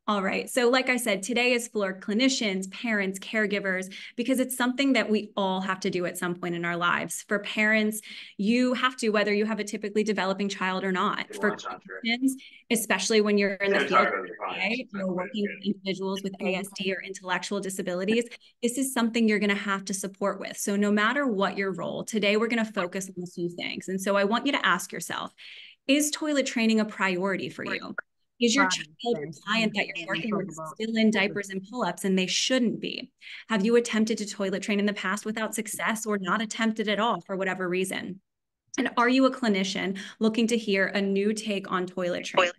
All right. So like I said, today is for clinicians, parents, caregivers, because it's something that we all have to do at some point in our lives. For parents, you have to, whether you have a typically developing child or not. For clinicians, especially when you're in the field today, you're working with individuals with ASD or intellectual disabilities, this is something you're going to have to support with. So no matter what your role, today we're going to focus on a few things. And so I want you to ask yourself, is toilet training a priority for you? Is your child or client that you're working with still in diapers and pull-ups and they shouldn't be? Have you attempted to toilet train in the past without success or not attempted at all for whatever reason? And are you a clinician looking to hear a new take on toilet training?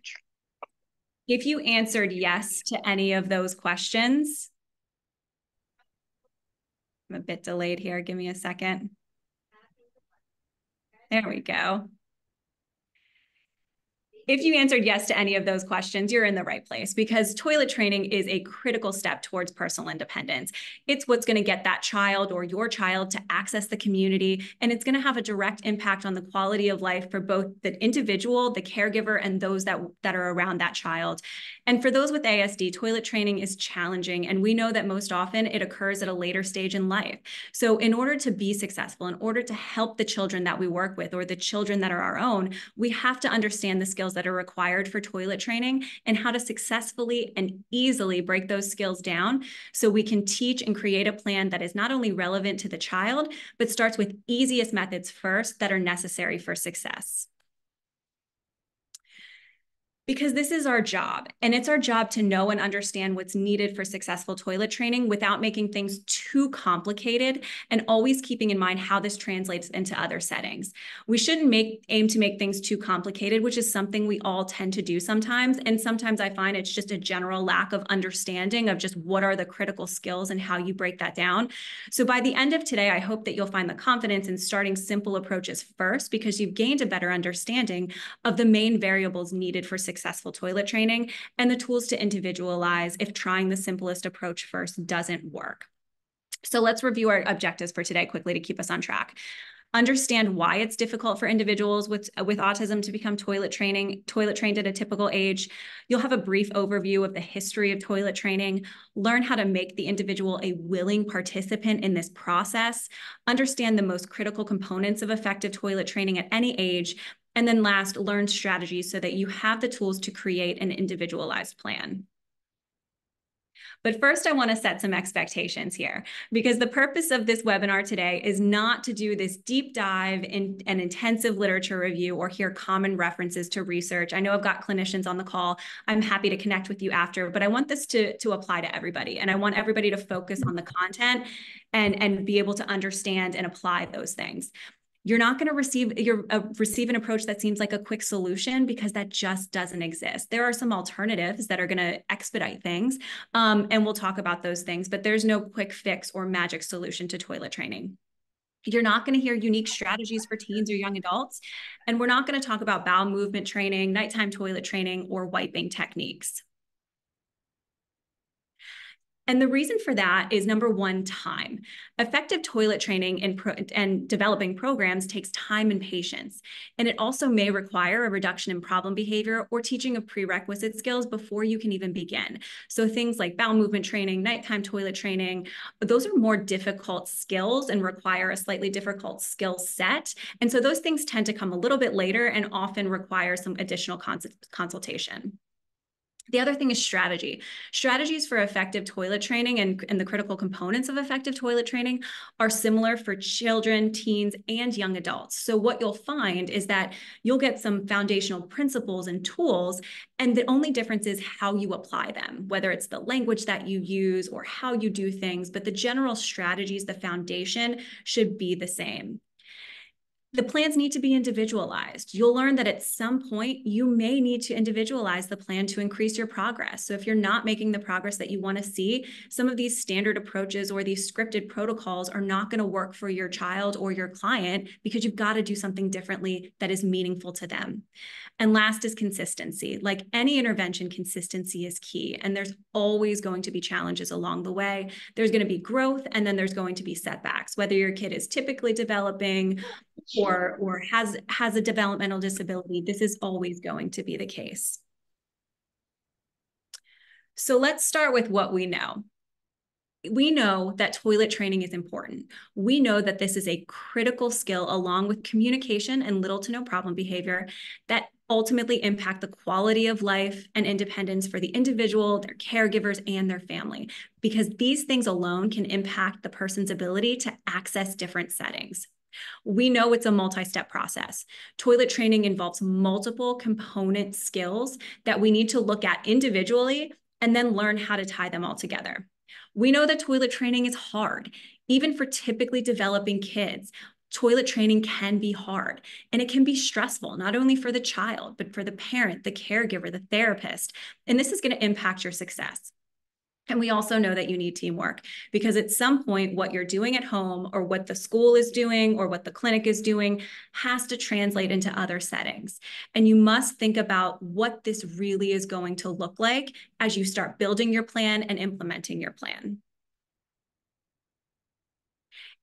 If you answered yes to any of those questions, I'm a bit delayed here. Give me a second. There we go. If you answered yes to any of those questions, you're in the right place because toilet training is a critical step towards personal independence. It's what's going to get that child or your child to access the community, and it's going to have a direct impact on the quality of life for both the individual, the caregiver, and those that are around that child. And for those with ASD, toilet training is challenging, and we know that most often it occurs at a later stage in life. So in order to be successful, in order to help the children that we work with or the children that are our own, we have to understand the skills that are required for toilet training and how to successfully and easily break those skills down so we can teach and create a plan that is not only relevant to the child, but starts with easiest methods first that are necessary for success. Because this is our job, and it's our job to know and understand what's needed for successful toilet training without making things too complicated and always keeping in mind how this translates into other settings. We shouldn't aim to make things too complicated, which is something we all tend to do sometimes. And sometimes I find it's just a general lack of understanding of just what are the critical skills and how you break that down. So by the end of today, I hope that you'll find the confidence in starting simple approaches first because you've gained a better understanding of the main variables needed for successful toilet training and the tools to individualize if trying the simplest approach first doesn't work. So let's review our objectives for today quickly to keep us on track. Understand why it's difficult for individuals with autism to become toilet trained at a typical age. You'll have a brief overview of the history of toilet training, learn how to make the individual a willing participant in this process, understand the most critical components of effective toilet training at any age, and then last, learn strategies so that you have the tools to create an individualized plan. But first, I want to set some expectations here because the purpose of this webinar today is not to do this deep dive in an intensive literature review or hear common references to research. I know I've got clinicians on the call. I'm happy to connect with you after, but I want this to apply to everybody. And I want everybody to focus on the content and be able to understand and apply those things. You're not going to receive an approach that seems like a quick solution because that just doesn't exist. There are some alternatives that are going to expedite things, and we'll talk about those things, but there's no quick fix or magic solution to toilet training. You're not going to hear unique strategies for teens or young adults, and we're not going to talk about bowel movement training, nighttime toilet training, or wiping techniques. And the reason for that is number one, time. Effective toilet training and developing programs takes time and patience. And it also may require a reduction in problem behavior or teaching of prerequisite skills before you can even begin. So things like bowel movement training, nighttime toilet training, those are more difficult skills and require a slightly difficult skill set. And so those things tend to come a little bit later and often require some additional consultation. The other thing is strategy. Strategies for effective toilet training and the critical components of effective toilet training are similar for children, teens, and young adults. So what you'll find is that you'll get some foundational principles and tools, and the only difference is how you apply them, whether it's the language that you use or how you do things, but the general strategies, the foundation should be the same. The plans need to be individualized. You'll learn that at some point, you may need to individualize the plan to increase your progress. So if you're not making the progress that you want to see, some of these standard approaches or these scripted protocols are not going to work for your child or your client because you've got to do something differently that is meaningful to them. And last is consistency. Like any intervention, consistency is key. And there's always going to be challenges along the way. There's going to be growth, and then there's going to be setbacks, whether your kid is typically developing or has a developmental disability. This is always going to be the case. So let's start with what we know. We know that toilet training is important. We know that this is a critical skill along with communication and little to no problem behavior that ultimately impact the quality of life and independence for the individual, their caregivers, and their family, because these things alone can impact the person's ability to access different settings. We know it's a multi-step process. Toilet training involves multiple component skills that we need to look at individually and then learn how to tie them all together. We know that toilet training is hard. Even for typically developing kids, toilet training can be hard and it can be stressful, not only for the child, but for the parent, the caregiver, the therapist. And this is going to impact your success. And we also know that you need teamwork because at some point, what you're doing at home or what the school is doing or what the clinic is doing has to translate into other settings. And you must think about what this really is going to look like as you start building your plan and implementing your plan.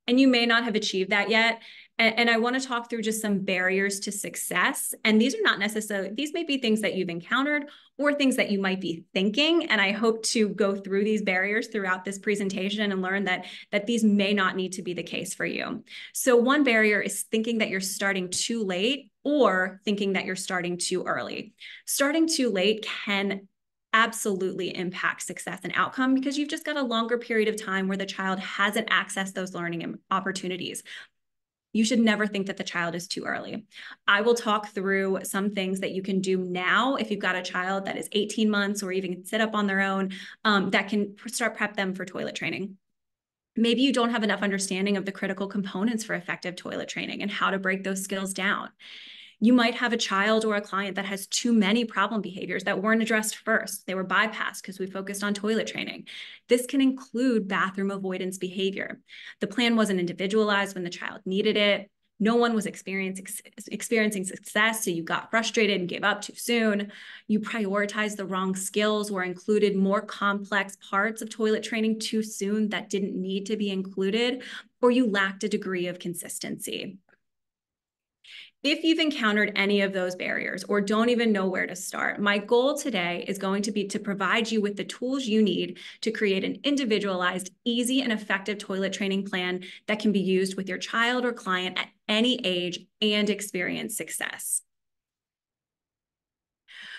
And you may not have achieved that yet. And I want to talk through just some barriers to success. And these are not necessarily, these may be things that you've encountered or things that you might be thinking. And I hope to go through these barriers throughout this presentation and learn that these may not need to be the case for you. So one barrier is thinking that you're starting too late or thinking that you're starting too early. Starting too late can absolutely impact success and outcome because you've just got a longer period of time where the child hasn't accessed those learning opportunities. You should never think that the child is too early. I will talk through some things that you can do now if you've got a child that is 18 months or even can sit up on their own that can start prep them for toilet training. Maybe you don't have enough understanding of the critical components for effective toilet training and how to break those skills down. You might have a child or a client that has too many problem behaviors that weren't addressed first. They were bypassed because we focused on toilet training. This can include bathroom avoidance behavior. The plan wasn't individualized when the child needed it. No one was experiencing success, so you got frustrated and gave up too soon. You prioritized the wrong skills or included more complex parts of toilet training too soon that didn't need to be included, or you lacked a degree of consistency. If you've encountered any of those barriers or don't even know where to start, my goal today is going to be to provide you with the tools you need to create an individualized, easy, and effective toilet training plan that can be used with your child or client at any age and experience success.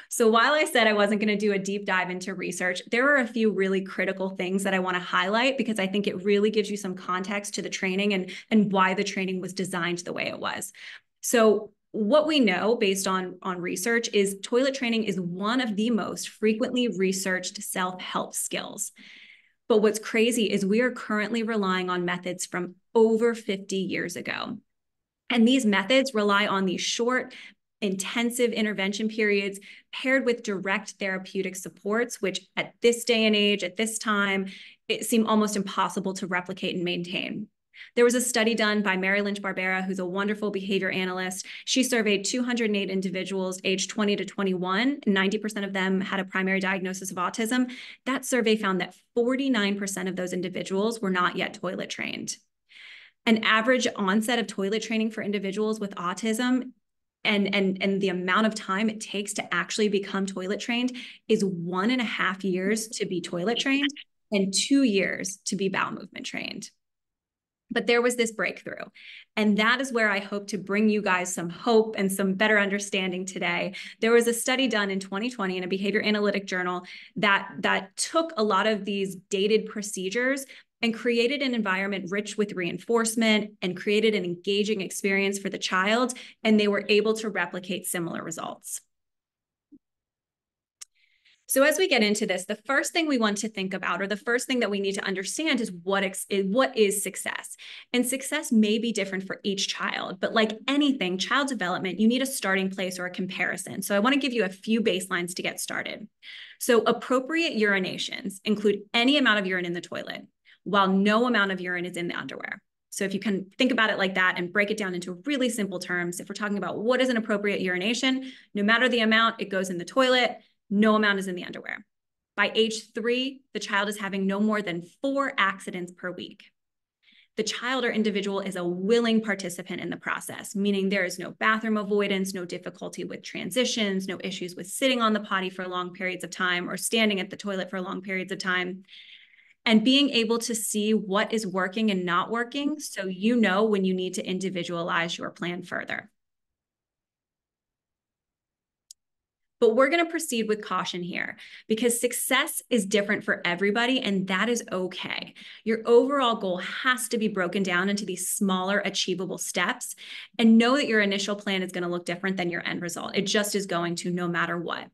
So while I said I wasn't going to do a deep dive into research, there are a few really critical things that I want to highlight because I think it really gives you some context to the training and why the training was designed the way it was. So what we know based on research is toilet training is one of the most frequently researched self-help skills. But what's crazy is we are currently relying on methods from over 50 years ago. And these methods rely on these short, intensive intervention periods paired with direct therapeutic supports, which at this day and age, at this time, it seemed almost impossible to replicate and maintain. There was a study done by Mary Lynch-Barbera, who's a wonderful behavior analyst. She surveyed 208 individuals aged 20 to 21. 90% of them had a primary diagnosis of autism. That survey found that 49% of those individuals were not yet toilet trained. An average onset of toilet training for individuals with autism and the amount of time it takes to actually become toilet trained is 1.5 years to be toilet trained and 2 years to be bowel movement trained. But there was this breakthrough. And that is where I hope to bring you guys some hope and some better understanding today. There was a study done in 2020 in a behavior analytic journal that took a lot of these dated procedures and created an environment rich with reinforcement and created an engaging experience for the child. And they were able to replicate similar results. So as we get into this, the first thing we want to think about, or the first thing that we need to understand is what is success. And success may be different for each child, but like anything, child development, you need a starting place or a comparison. So I want to give you a few baselines to get started. So appropriate urinations include any amount of urine in the toilet, while no amount of urine is in the underwear. So if you can think about it like that and break it down into really simple terms, if we're talking about what is an appropriate urination, no matter the amount, it goes in the toilet. No amount is in the underwear. By age 3, the child is having no more than 4 accidents per week. the child or individual is a willing participant in the process, meaning there is no bathroom avoidance, no difficulty with transitions, no issues with sitting on the potty for long periods of time or standing at the toilet for long periods of time. And being able to see what is working and not working, so you know when you need to individualize your plan further. But we're going to proceed with caution here because success is different for everybody, and that is okay. Your overall goal has to be broken down into these smaller, achievable steps, and know that your initial plan is going to look different than your end result. It just is going to, no matter what.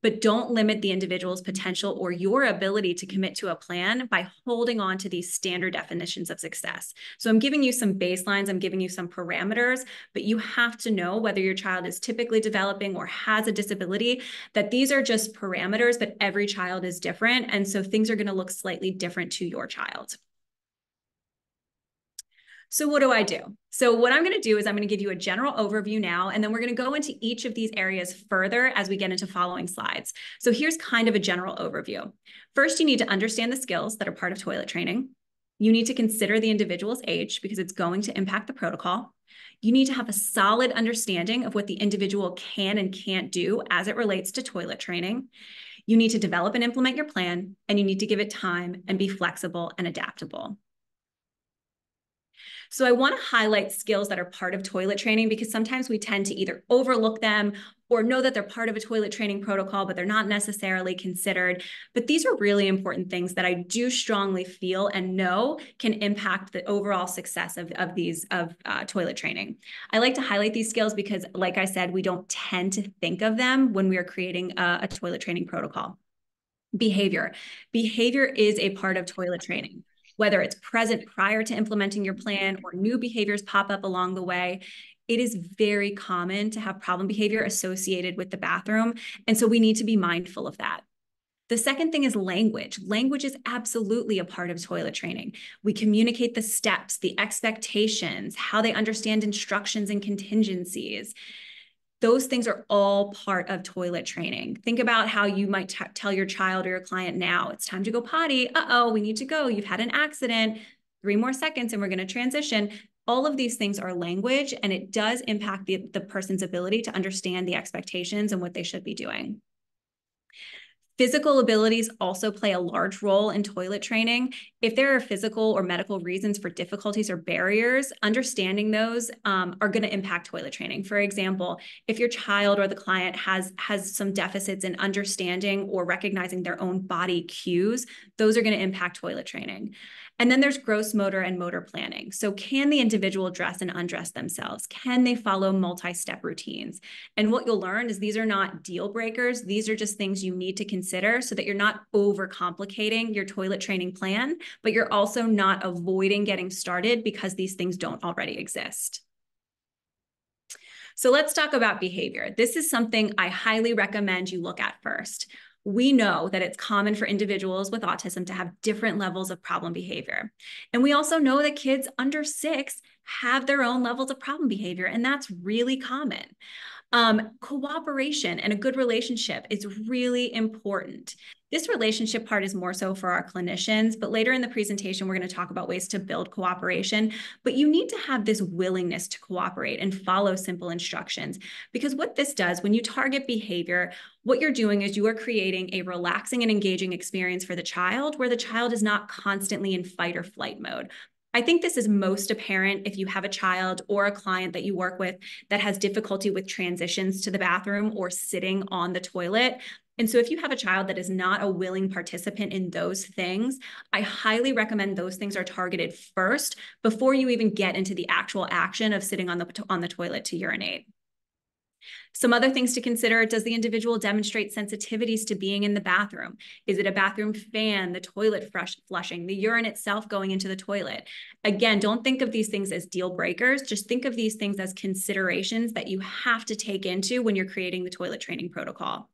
But don't limit the individual's potential or your ability to commit to a plan by holding on to these standard definitions of success. So I'm giving you some baselines, I'm giving you some parameters, but you have to know whether your child is typically developing or has a disability, that these are just parameters, but every child is different. And so things are going to look slightly different to your child. So what do I do? So what I'm going to do is I'm going to give you a general overview now, and then we're going to go into each of these areas further as we get into following slides. So here's kind of a general overview. First, you need to understand the skills that are part of toilet training. You need to consider the individual's age because it's going to impact the protocol. You need to have a solid understanding of what the individual can and can't do as it relates to toilet training. You need to develop and implement your plan, and you need to give it time and be flexible and adaptable. So I want to highlight skills that are part of toilet training because sometimes we tend to either overlook them or know that they're part of a toilet training protocol, but they're not necessarily considered. But these are really important things that I do strongly feel and know can impact the overall success of toilet training. I like to highlight these skills because, like I said, we don't tend to think of them when we are creating a toilet training protocol. Behavior. Behavior is a part of toilet training. Whether it's present prior to implementing your plan or new behaviors pop up along the way, it is very common to have problem behavior associated with the bathroom. And so we need to be mindful of that. The second thing is language. Language is absolutely a part of toilet training. We communicate the steps, the expectations, how they understand instructions and contingencies. Those things are all part of toilet training. Think about how you might tell your child or your client now, it's time to go potty. Uh-oh, we need to go. You've had an accident. 3 more seconds and we're going to transition. All of these things are language, and it does impact the person's ability to understand the expectations and what they should be doing. Physical abilities also play a large role in toilet training. If there are physical or medical reasons for difficulties or barriers, understanding those are going to impact toilet training. For example, if your child or the client has some deficits in understanding or recognizing their own body cues, those are going to impact toilet training. And then there's gross motor and motor planning. So can the individual dress and undress themselves? Can they follow multi-step routines? And what you'll learn is these are not deal breakers. These are just things you need to consider so that you're not overcomplicating your toilet training plan, but you're also not avoiding getting started because these things don't already exist. So let's talk about behavior. This is something I highly recommend you look at first. We know that it's common for individuals with autism to have different levels of problem behavior. And we also know that kids under 6 have their own levels of problem behavior, and that's really common. Cooperation and a good relationship is really important. This relationship part is more so for our clinicians, but later in the presentation, we're going to talk about ways to build cooperation. But you need to have this willingness to cooperate and follow simple instructions, because what this does, when you target behavior, what you're doing is you are creating a relaxing and engaging experience for the child where the child is not constantly in fight or flight mode. I think this is most apparent if you have a child or a client that you work with that has difficulty with transitions to the bathroom or sitting on the toilet. And so if you have a child that is not a willing participant in those things, I highly recommend those things are targeted first before you even get into the actual action of sitting on the toilet to urinate. Some other things to consider: does the individual demonstrate sensitivities to being in the bathroom? Is it a bathroom fan, the toilet flushing, the urine itself going into the toilet? Again, don't think of these things as deal breakers. Just think of these things as considerations that you have to take into when you're creating the toilet training protocol.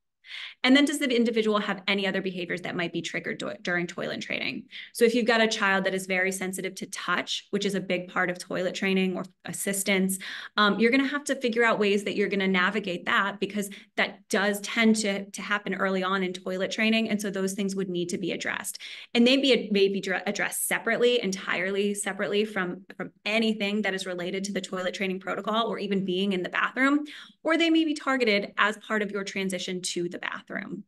And then does the individual have any other behaviors that might be triggered during toilet training? So if you've got a child that is very sensitive to touch, which is a big part of toilet training or assistance, you're going to have to figure out ways that you're going to navigate that, because that does tend to happen early on in toilet training. And so those things would need to be addressed. And they may be addressed separately, entirely separately from anything that is related to the toilet training protocol or even being in the bathroom, or they may be targeted as part of your transition to the bathroom.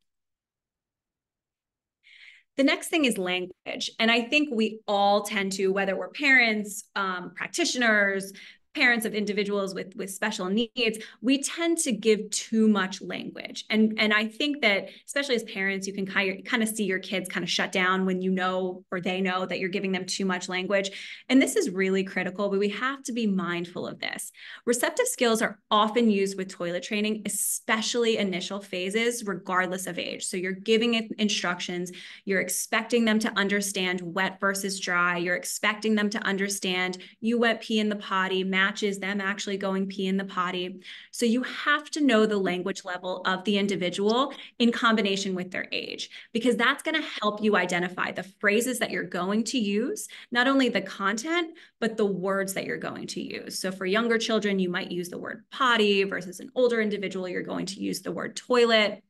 The next thing is language. And I think we all tend to, whether we're parents, practitioners, parents of individuals with special needs, we tend to give too much language. And I think that, especially as parents, you can kind of see your kids kind of shut down when you know, or they know, that you're giving them too much language. And this is really critical, but we have to be mindful of this. Receptive skills are often used with toilet training, especially initial phases, regardless of age. So you're giving it instructions, you're expecting them to understand wet versus dry, you're expecting them to understand you wet pee in the potty matches them actually going pee in the potty. So you have to know the language level of the individual in combination with their age, because that's going to help you identify the phrases that you're going to use, not only the content, but the words that you're going to use. So for younger children, you might use the word potty, versus an older individual, you're going to use the word toilet.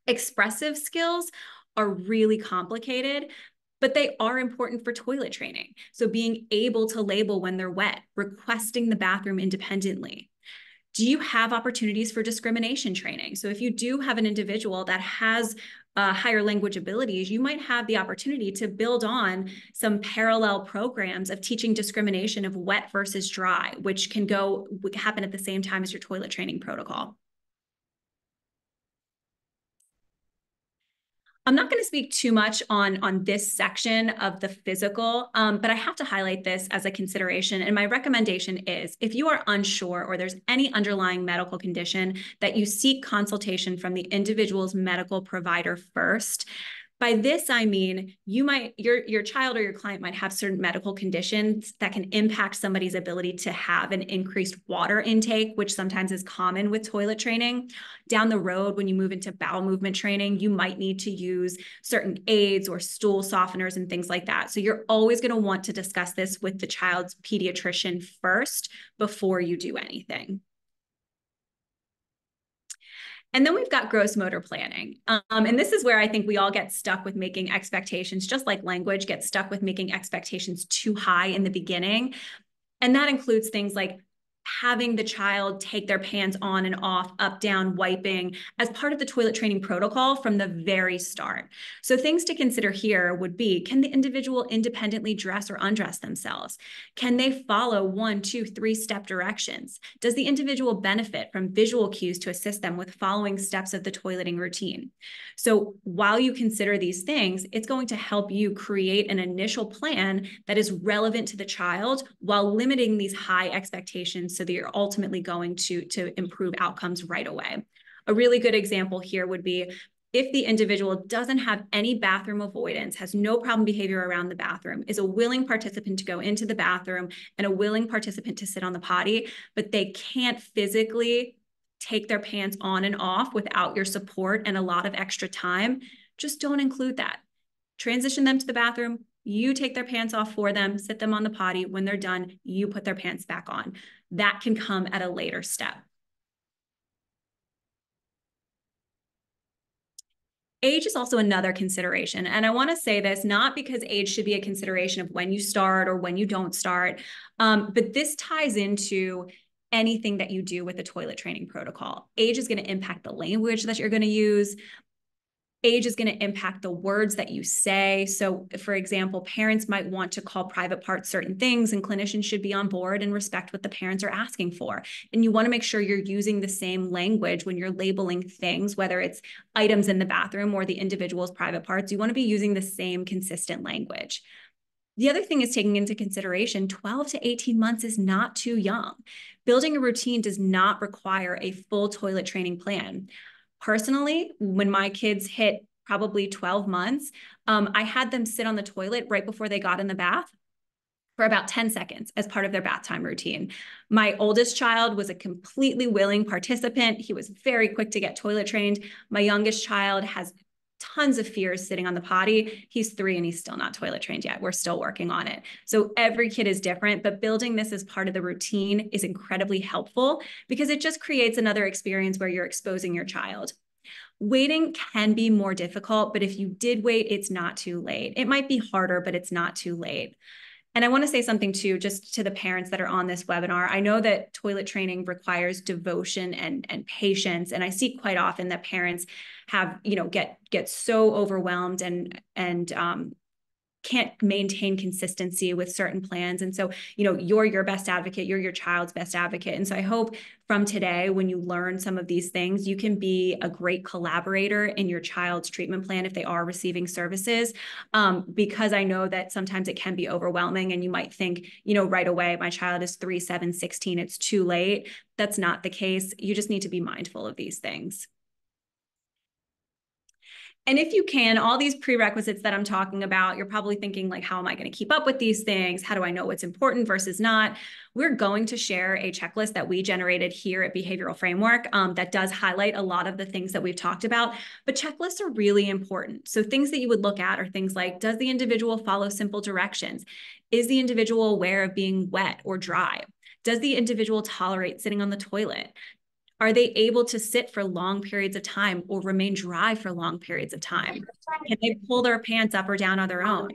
Expressive skills are really complicated, but they are important for toilet training. So being able to label when they're wet, requesting the bathroom independently. Do you have opportunities for discrimination training? So if you do have an individual that has higher language abilities, you might have the opportunity to build on some parallel programs of teaching discrimination of wet versus dry, which can happen at the same time as your toilet training protocol. I'm not going to speak too much on this section of the physical, but I have to highlight this as a consideration. And my recommendation is, if you are unsure or there's any underlying medical condition, that you seek consultation from the individual's medical provider first. By this, I mean, your child or your client might have certain medical conditions that can impact somebody's ability to have an increased water intake, which sometimes is common with toilet training. Down the road, when you move into bowel movement training, you might need to use certain aids or stool softeners and things like that. So you're always going to want to discuss this with the child's pediatrician first before you do anything. And then we've got gross motor planning. And this is where I think we all get stuck with making expectations, just like language gets stuck with making expectations too high in the beginning. And that includes things like having the child take their pants on and off, up, down, wiping as part of the toilet training protocol from the very start. So things to consider here would be, can the individual independently dress or undress themselves? Can they follow 1, 2, 3-step directions? Does the individual benefit from visual cues to assist them with following steps of the toileting routine? So while you consider these things, it's going to help you create an initial plan that is relevant to the child while limiting these high expectations, so that you're ultimately going to improve outcomes right away. A really good example here would be, if the individual doesn't have any bathroom avoidance, has no problem behavior around the bathroom, is a willing participant to go into the bathroom and a willing participant to sit on the potty, but they can't physically take their pants on and off without your support and a lot of extra time, just don't include that. Transition them to the bathroom. You take their pants off for them, sit them on the potty. When they're done, you put their pants back on. That can come at a later step. Age is also another consideration. And I want to say this, not because age should be a consideration of when you start or when you don't start, but this ties into anything that you do with the toilet training protocol. Age is going to impact the language that you're going to use. Age is going to impact the words that you say. So for example, parents might want to call private parts certain things, and clinicians should be on board and respect what the parents are asking for. And you want to make sure you're using the same language when you're labeling things, whether it's items in the bathroom or the individual's private parts. You want to be using the same consistent language. The other thing is taking into consideration 12 to 18 months is not too young. Building a routine does not require a full toilet training plan. Personally, when my kids hit probably 12 months, I had them sit on the toilet right before they got in the bath. for about 10 seconds as part of their bath time routine. My oldest child was a completely willing participant. He was very quick to get toilet trained. My youngest child has tons of fears sitting on the potty. He's 3 and he's still not toilet trained yet. We're still working on it. So every kid is different, but building this as part of the routine is incredibly helpful because it just creates another experience where you're exposing your child. Waiting can be more difficult, but if you did wait, it's not too late. It might be harder, but it's not too late. And I want to say something too, just to the parents that are on this webinar. I know that toilet training requires devotion and patience. And I see quite often that parents have, get so overwhelmed and can't maintain consistency with certain plans. And so, you're your best advocate, you're your child's best advocate. And so I hope from today, when you learn some of these things, you can be a great collaborator in your child's treatment plan if they are receiving services, because I know that sometimes it can be overwhelming and you might think, right away, my child is 3, 7, 16, it's too late. That's not the case. You just need to be mindful of these things. And if you can, all these prerequisites that I'm talking about, you're probably thinking like, how am I going to keep up with these things? How do I know what's important versus not? We're going to share a checklist that we generated here at Behavioral Framework that does highlight a lot of the things that we've talked about, but checklists are really important. So things that you would look at are things like, does the individual follow simple directions? Is the individual aware of being wet or dry? Does the individual tolerate sitting on the toilet? Are they able to sit for long periods of time or remain dry for long periods of time? Can they pull their pants up or down on their own?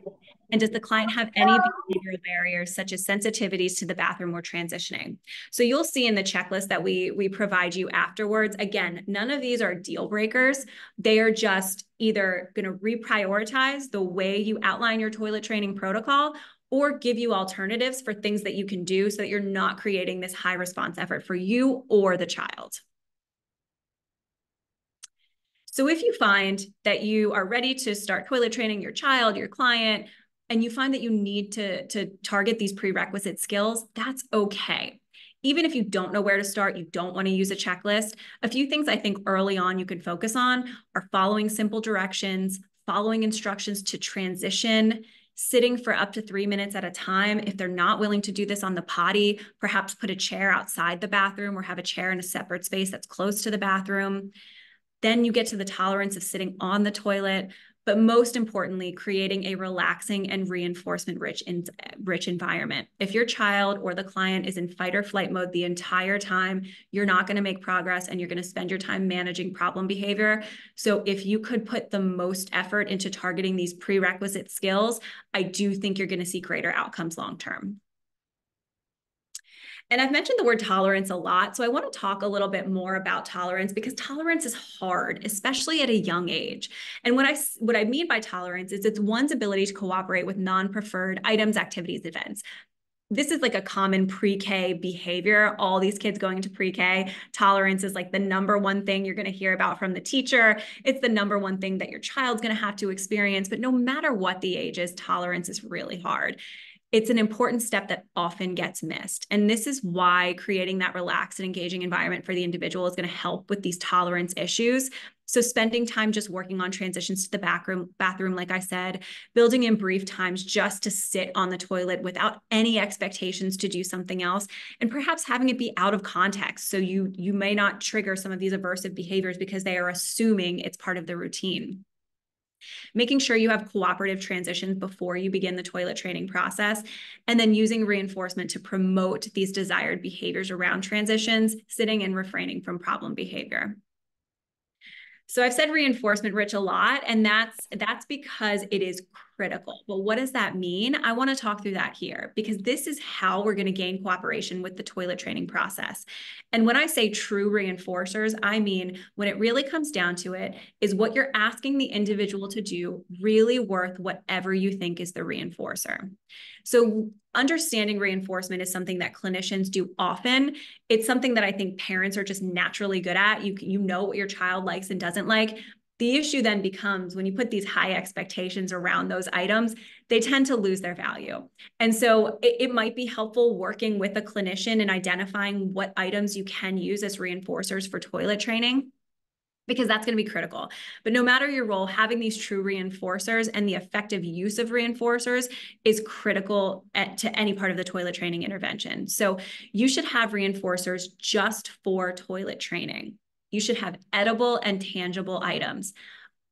And does the client have any behavioral barriers, such as sensitivities to the bathroom or transitioning? So you'll see in the checklist that we provide you afterwards, again, none of these are deal breakers. They are just either going to reprioritize the way you outline your toilet training protocol or give you alternatives for things that you can do so that you're not creating this high response effort for you or the child. So if you find that you are ready to start toilet training your child, your client, and you find that you need to target these prerequisite skills, that's okay. Even if you don't know where to start, you don't want to use a checklist, a few things I think early on you can focus on are following simple directions, following instructions to transition, sitting for up to 3 minutes at a time. If they're not willing to do this on the potty, perhaps put a chair outside the bathroom or have a chair in a separate space that's close to the bathroom. Then you get to the tolerance of sitting on the toilet, but most importantly, creating a relaxing and reinforcement-rich environment. If your child or the client is in fight or flight mode the entire time, you're not going to make progress and you're going to spend your time managing problem behavior. So if you could put the most effort into targeting these prerequisite skills, I do think you're going to see greater outcomes long-term. And I've mentioned the word tolerance a lot, so I want to talk a little bit more about tolerance because tolerance is hard, especially at a young age. And what I mean by tolerance is it's one's ability to cooperate with non-preferred items, activities, events. This is like a common pre-K behavior. All these kids going into pre-K, tolerance is like the number one thing you're going to hear about from the teacher. It's the number one thing that your child's going to have to experience. But no matter what the age is, tolerance is really hard. It's an important step that often gets missed. And this is why creating that relaxed and engaging environment for the individual is going to help with these tolerance issues. So spending time just working on transitions to the bathroom, like I said, building in brief times just to sit on the toilet without any expectations to do something else, and perhaps having it be out of context. So you may not trigger some of these aversive behaviors because they are assuming it's part of the routine. Making sure you have cooperative transitions before you begin the toilet training process, and then using reinforcement to promote these desired behaviors around transitions, sitting and refraining from problem behavior. So I've said reinforcement rich a lot, and that's because it is critical. But what does that mean? I want to talk through that here because this is how we're going to gain cooperation with the toilet training process. And when I say true reinforcers, I mean, when it really comes down to it, is what you're asking the individual to do really worth whatever you think is the reinforcer? So understanding reinforcement is something that clinicians do often. It's something that I think parents are just naturally good at. You know what your child likes and doesn't like. The issue then becomes when you put these high expectations around those items, they tend to lose their value. And so it might be helpful working with a clinician and identifying what items you can use as reinforcers for toilet training. because that's going to be critical. But no matter your role, having these true reinforcers and the effective use of reinforcers is critical to any part of the toilet training intervention. So you should have reinforcers just for toilet training. You should have edible and tangible items.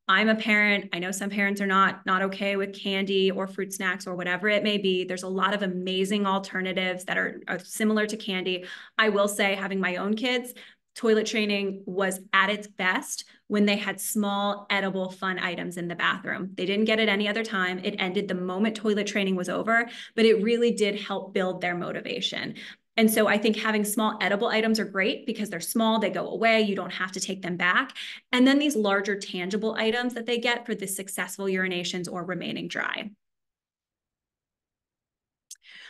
I'm a parent. I know some parents are not okay with candy or fruit snacks or whatever it may be. There's a lot of amazing alternatives that are similar to candy. I will say, having my own kids, toilet training was at its best when they had small, edible, fun items in the bathroom. They didn't get it any other time. It ended the moment toilet training was over, but it really did help build their motivation. And so I think having small edible items are great because they're small, they go away, you don't have to take them back. And then these larger tangible items that they get for the successful urinations or remaining dry.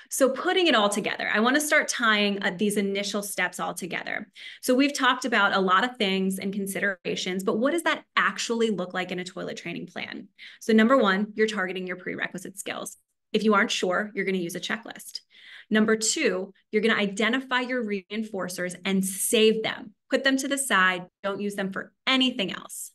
So putting it all together, I want to start tying these initial steps all together. So we've talked about a lot of things and considerations, but what does that actually look like in a toilet training plan? So number one, you're targeting your prerequisite skills. If you aren't sure, you're going to use a checklist. Number two, you're going to identify your reinforcers and save them. Put them to the side. Don't use them for anything else.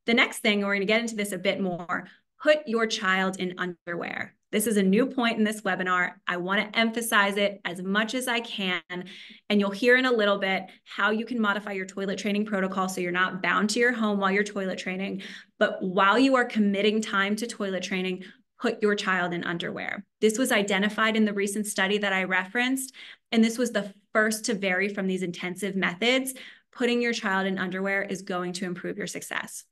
The next thing, we're going to get into this a bit more, put your child in underwear. This is a new point in this webinar. I want to emphasize it as much as I can. And you'll hear in a little bit how you can modify your toilet training protocol so you're not bound to your home while you're toilet training. But while you are committing time to toilet training, put your child in underwear. This was identified in the recent study that I referenced, and this was the first to vary from these intensive methods. Putting your child in underwear is going to improve your success.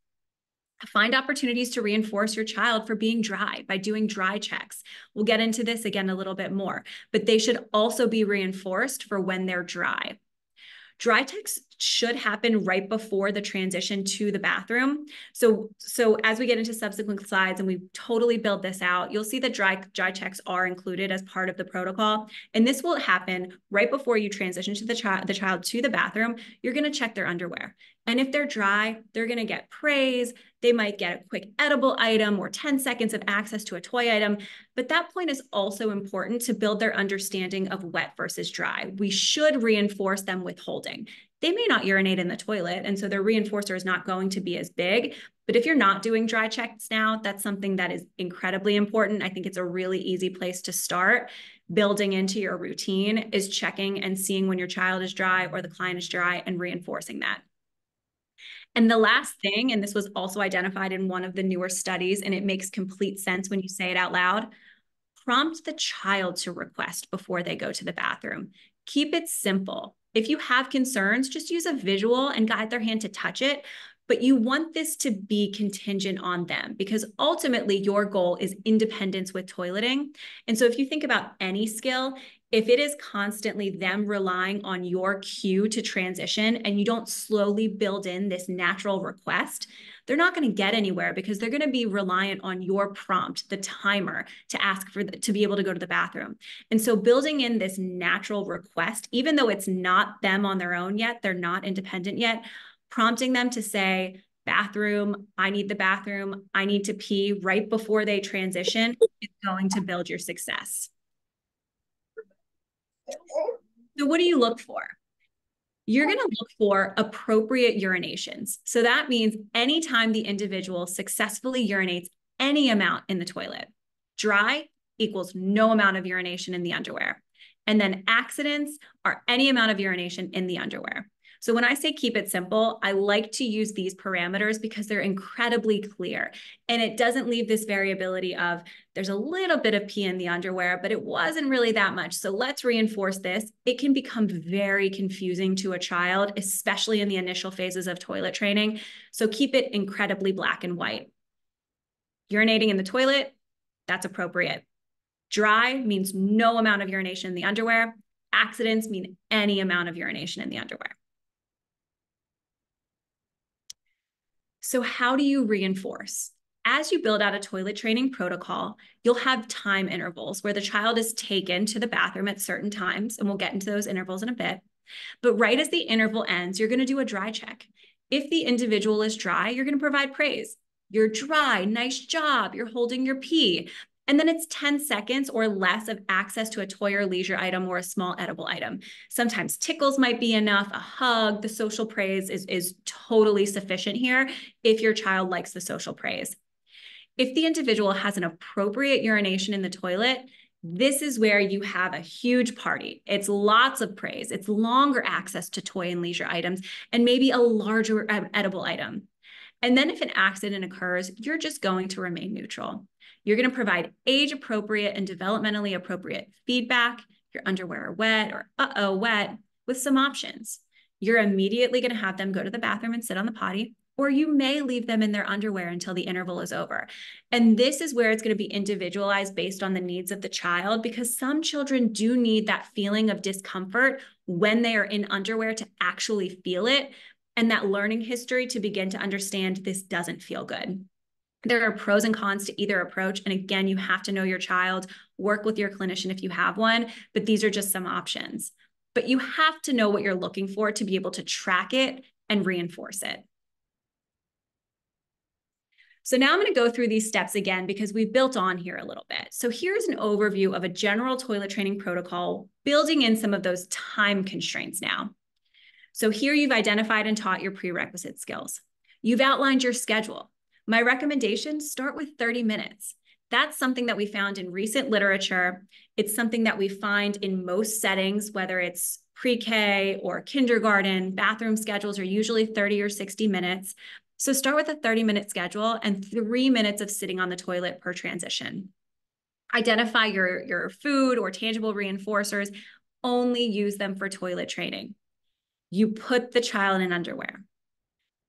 Find opportunities to reinforce your child for being dry by doing dry checks. We'll get into this again a little bit more, but they should also be reinforced for when they're dry. Dry checks should happen right before the transition to the bathroom. So as we get into subsequent slides and we totally build this out, you'll see that dry checks are included as part of the protocol. And this will happen right before you transition to the child to the bathroom. You're going to check their underwear. And if they're dry, they're going to get praise. They might get a quick edible item or 10 seconds of access to a toy item. But that point is also important to build their understanding of wet versus dry. We should reinforce them with holding. They may not urinate in the toilet, and so their reinforcer is not going to be as big. But if you're not doing dry checks now, that's something that is incredibly important. I think it's a really easy place to start. Building into your routine is checking and seeing when your child is dry or the client is dry and reinforcing that. And the last thing, and this was also identified in one of the newer studies, and it makes complete sense when you say it out loud, prompt the child to request before they go to the bathroom. Keep it simple. If you have concerns, just use a visual and guide their hand to touch it. But you want this to be contingent on them because ultimately your goal is independence with toileting. And so if you think about any skill, if it is constantly them relying on your cue to transition and you don't slowly build in this natural request, they're not going to get anywhere because they're going to be reliant on your prompt, the timer, to ask to be able to go to the bathroom. And so building in this natural request, even though it's not them on their own yet, they're not independent yet, prompting them to say, bathroom, I need the bathroom, I need to pee right before they transition is going to build your success. So what do you look for? You're going to look for appropriate urinations. So that means anytime the individual successfully urinates any amount in the toilet, dry equals no amount of urination in the underwear. And then accidents are any amount of urination in the underwear. So when I say keep it simple, I like to use these parameters because they're incredibly clear. And it doesn't leave this variability of there's a little bit of pee in the underwear, but it wasn't really that much. So let's reinforce this. It can become very confusing to a child, especially in the initial phases of toilet training. So keep it incredibly black and white. Urinating in the toilet, that's appropriate. Dry means no amount of urination in the underwear. Accidents mean any amount of urination in the underwear. So how do you reinforce? As you build out a toilet training protocol, you'll have time intervals where the child is taken to the bathroom at certain times, and we'll get into those intervals in a bit. But right as the interval ends, you're going to do a dry check. If the individual is dry, you're going to provide praise. You're dry, nice job, you're holding your pee. And then it's 10 seconds or less of access to a toy or leisure item or a small edible item. Sometimes tickles might be enough, a hug, the social praise is totally sufficient here if your child likes the social praise. If the individual has an appropriate urination in the toilet, this is where you have a huge party. It's lots of praise. It's longer access to toy and leisure items, and maybe a larger edible item. And then if an accident occurs, you're just going to remain neutral. You're going to provide age-appropriate and developmentally appropriate feedback. Your underwear are wet or uh-oh, wet, with some options. You're immediately going to have them go to the bathroom and sit on the potty, or you may leave them in their underwear until the interval is over. And this is where it's going to be individualized based on the needs of the child, because some children do need that feeling of discomfort when they are in underwear to actually feel it, and that learning history to begin to understand this doesn't feel good. There are pros and cons to either approach. And again, you have to know your child, work with your clinician if you have one, but these are just some options. But you have to know what you're looking for to be able to track it and reinforce it. So now I'm going to go through these steps again because we've built on here a little bit. So here's an overview of a general toilet training protocol, building in some of those time constraints now. So here you've identified and taught your prerequisite skills. You've outlined your schedule. My recommendation, start with 30 minutes. That's something that we found in recent literature. It's something that we find in most settings, whether it's pre-K or kindergarten. Bathroom schedules are usually 30 or 60 minutes. So start with a 30-minute schedule and 3 minutes of sitting on the toilet per transition. Identify your food or tangible reinforcers. Only use them for toilet training. You put the child in underwear.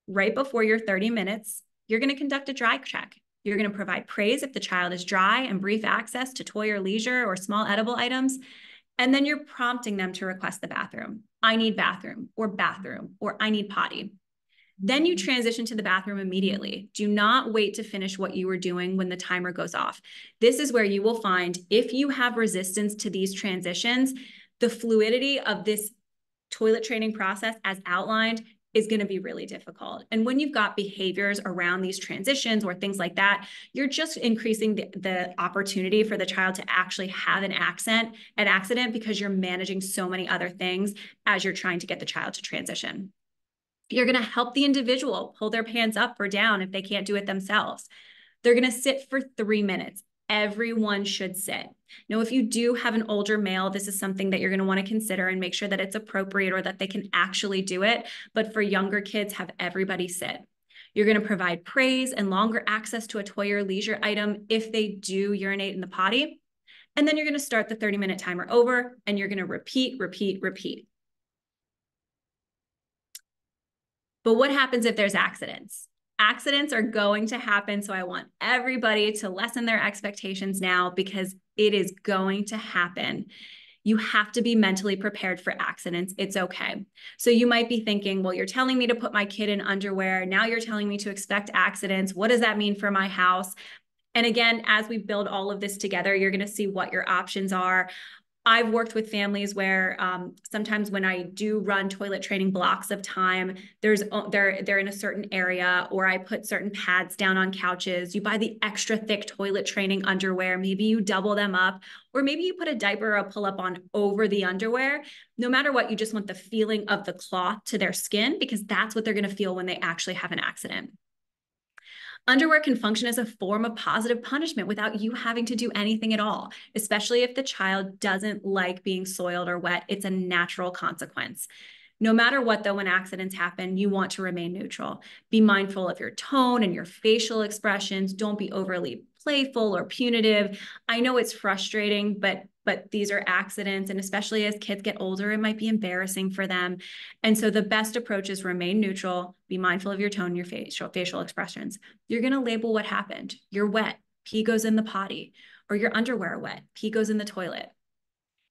Right before your 30 minutes, you're going to conduct a dry check. You're going to provide praise if the child is dry and brief access to toy or leisure or small edible items. And then you're prompting them to request the bathroom. I need bathroom, or I need potty. Then you transition to the bathroom immediately. Do not wait to finish what you were doing when the timer goes off. This is where you will find, if you have resistance to these transitions, the fluidity of this toilet training process as outlined is going to be really difficult. And when you've got behaviors around these transitions or things like that, you're just increasing the opportunity for the child to actually have an accident because you're managing so many other things as you're trying to get the child to transition. You're going to help the individual pull their pants up or down if they can't do it themselves. They're going to sit for 3 minutes. Everyone should sit. Now, if you do have an older male, this is something that you're going to want to consider and make sure that it's appropriate or that they can actually do it. But for younger kids, have everybody sit. You're going to provide praise and longer access to a toy or leisure item if they do urinate in the potty. And then you're going to start the 30-minute timer over, and you're going to repeat, repeat, repeat. But what happens if there's accidents? Accidents are going to happen, so I want everybody to lessen their expectations now because it is going to happen. You have to be mentally prepared for accidents. It's okay. So you might be thinking, well, you're telling me to put my kid in underwear. Now you're telling me to expect accidents. What does that mean for my house? And again, as we build all of this together, you're going to see what your options are. I've worked with families where sometimes when I do run toilet training blocks of time, they're in a certain area, or I put certain pads down on couches. You buy the extra thick toilet training underwear. Maybe you double them up, or maybe you put a diaper or a pull-up on over the underwear. No matter what, you just want the feeling of the cloth to their skin because that's what they're going to feel when they actually have an accident. Underwear can function as a form of positive punishment without you having to do anything at all, especially if the child doesn't like being soiled or wet. It's a natural consequence. No matter what, though, when accidents happen, you want to remain neutral. Be mindful of your tone and your facial expressions. Don't be overly playful or punitive. I know it's frustrating, but these are accidents, and especially as kids get older, it might be embarrassing for them. And so the best approach is remain neutral, be mindful of your tone, your facial expressions. You're going to label what happened. You're wet, pee goes in the potty, or your underwear wet, pee goes in the toilet.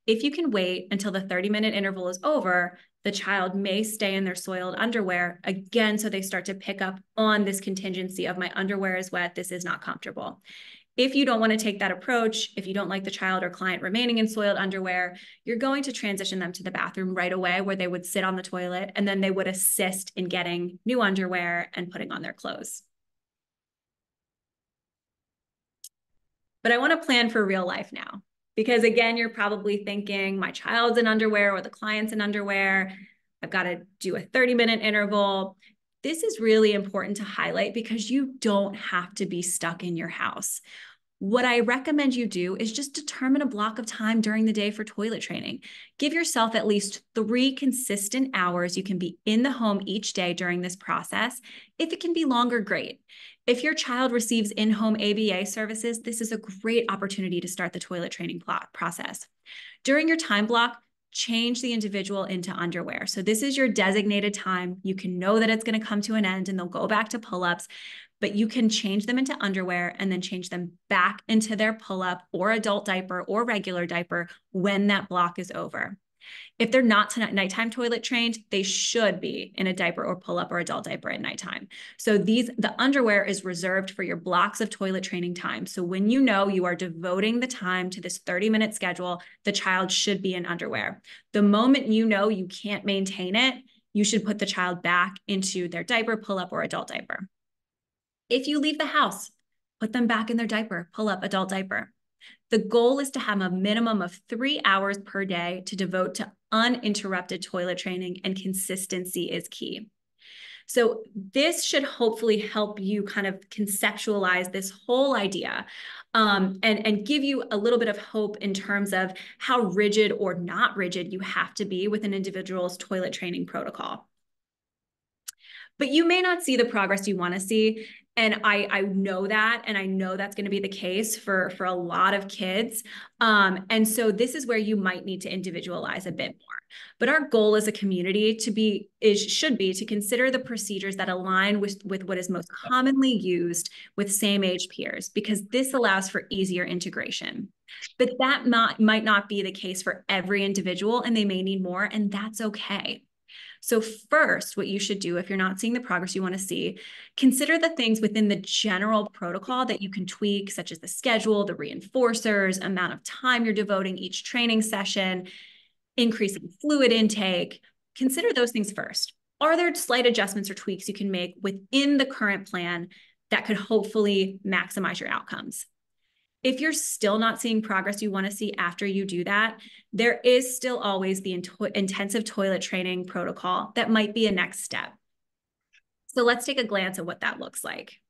If you can wait until the 30-minute interval is over, the child may stay in their soiled underwear again, so they start to pick up on this contingency of my underwear is wet, this is not comfortable. If you don't want to take that approach, if you don't like the child or client remaining in soiled underwear, you're going to transition them to the bathroom right away where they would sit on the toilet, and then they would assist in getting new underwear and putting on their clothes. But I want to plan for real life now. Because again, you're probably thinking, my child's in underwear or the client's in underwear. I've got to do a 30-minute interval. This is really important to highlight because you don't have to be stuck in your house. What I recommend you do is just determine a block of time during the day for toilet training. Give yourself at least 3 consistent hours you can be in the home each day during this process. If it can be longer, great. If your child receives in-home ABA services, this is a great opportunity to start the toilet training process. During your time block, change the individual into underwear. So this is your designated time. You can know that it's going to come to an end and they'll go back to pull-ups, but you can change them into underwear and then change them back into their pull-up or adult diaper or regular diaper when that block is over. If they're not nighttime toilet trained, they should be in a diaper or pull-up or adult diaper at nighttime. So the underwear is reserved for your blocks of toilet training time. So when you know you are devoting the time to this 30-minute schedule, the child should be in underwear. The moment you know you can't maintain it, you should put the child back into their diaper, pull-up, or adult diaper. If you leave the house, put them back in their diaper, pull-up, adult diaper. The goal is to have a minimum of 3 hours per day to devote to uninterrupted toilet training, and consistency is key. So this should hopefully help you kind of conceptualize this whole idea and give you a little bit of hope in terms of how rigid or not rigid you have to be with an individual's toilet training protocol. But you may not see the progress you want to see. And I know that, and I know that's going to be the case for a lot of kids. And so this is where you might need to individualize a bit more. But our goal as a community should be to consider the procedures that align with what is most commonly used with same age peers, because this allows for easier integration. But that might not be the case for every individual, and they may need more, and that's okay. So first, what you should do if you're not seeing the progress you want to see, consider the things within the general protocol that you can tweak, such as the schedule, the reinforcers, amount of time you're devoting each training session, increasing fluid intake. Consider those things first. Are there slight adjustments or tweaks you can make within the current plan that could hopefully maximize your outcomes? If you're still not seeing progress you want to see after you do that, there is still always the intensive toilet training protocol that might be a next step. So let's take a glance at what that looks like.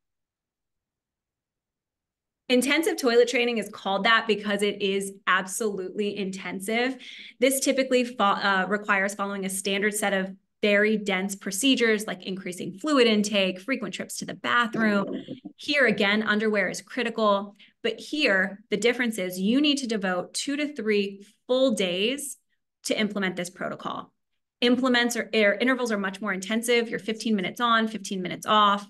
Intensive toilet training is called that because it is absolutely intensive. This typically requires following a standard set of very dense procedures like increasing fluid intake, frequent trips to the bathroom. Here again, underwear is critical, but here the difference is you need to devote 2 to 3 full days to implement this protocol. Intervals are much more intensive. You're 15 minutes on, 15 minutes off.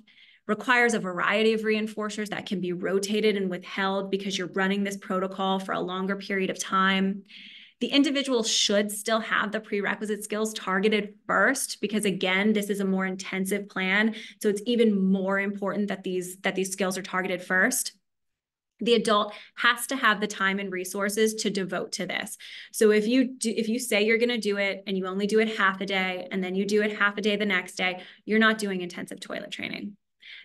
Requires a variety of reinforcers that can be rotated and withheld because you're running this protocol for a longer period of time. The individual should still have the prerequisite skills targeted first, because again, this is a more intensive plan. So it's even more important that these skills are targeted first. The adult has to have the time and resources to devote to this. So if you say you're going to do it and you only do it half a day and then you do it half a day the next day, you're not doing intensive toilet training.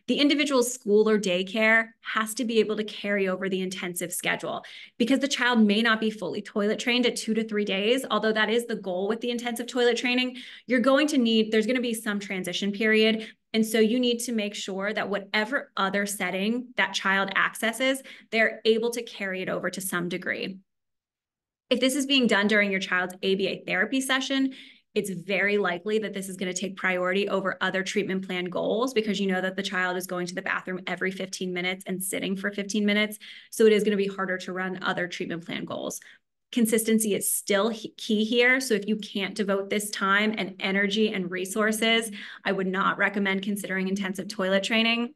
The individual school or daycare has to be able to carry over the intensive schedule, because the child may not be fully toilet trained at 2 to 3 days, although that is the goal with the intensive toilet training. There's going to be some transition period. And so you need to make sure that whatever other setting that child accesses, they're able to carry it over to some degree. If this is being done during your child's ABA therapy session, it's very likely that this is going to take priority over other treatment plan goals, because you know that the child is going to the bathroom every 15 minutes and sitting for 15 minutes. So it is going to be harder to run other treatment plan goals. Consistency is still key here. So if you can't devote this time and energy and resources, I would not recommend considering intensive toilet training.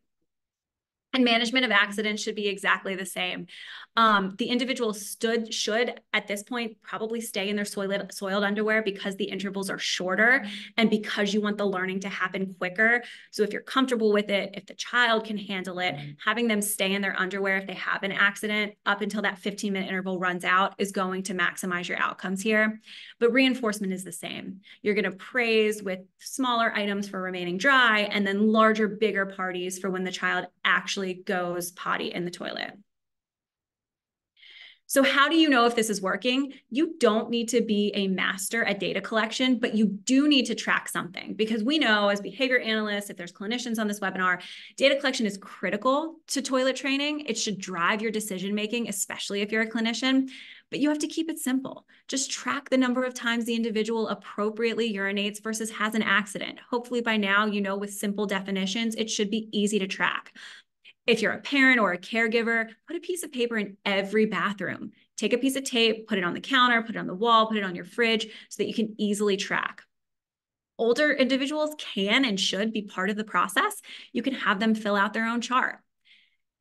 And management of accidents should be exactly the same. The individual should, at this point, probably stay in their soiled underwear, because the intervals are shorter and because you want the learning to happen quicker. So if you're comfortable with it, if the child can handle it, having them stay in their underwear if they have an accident up until that 15-minute interval runs out is going to maximize your outcomes here. But reinforcement is the same. You're going to praise with smaller items for remaining dry, and then larger, bigger parties for when the child actually goes potty in the toilet. So how do you know if this is working? You don't need to be a master at data collection, but you do need to track something, because we know as behavior analysts, if there's clinicians on this webinar, data collection is critical to toilet training. It should drive your decision-making, especially if you're a clinician, but you have to keep it simple. Just track the number of times the individual appropriately urinates versus has an accident. Hopefully by now, you know, with simple definitions, it should be easy to track. If you're a parent or a caregiver, put a piece of paper in every bathroom. Take a piece of tape, put it on the counter, put it on the wall, put it on your fridge so that you can easily track. Older individuals can and should be part of the process. You can have them fill out their own chart.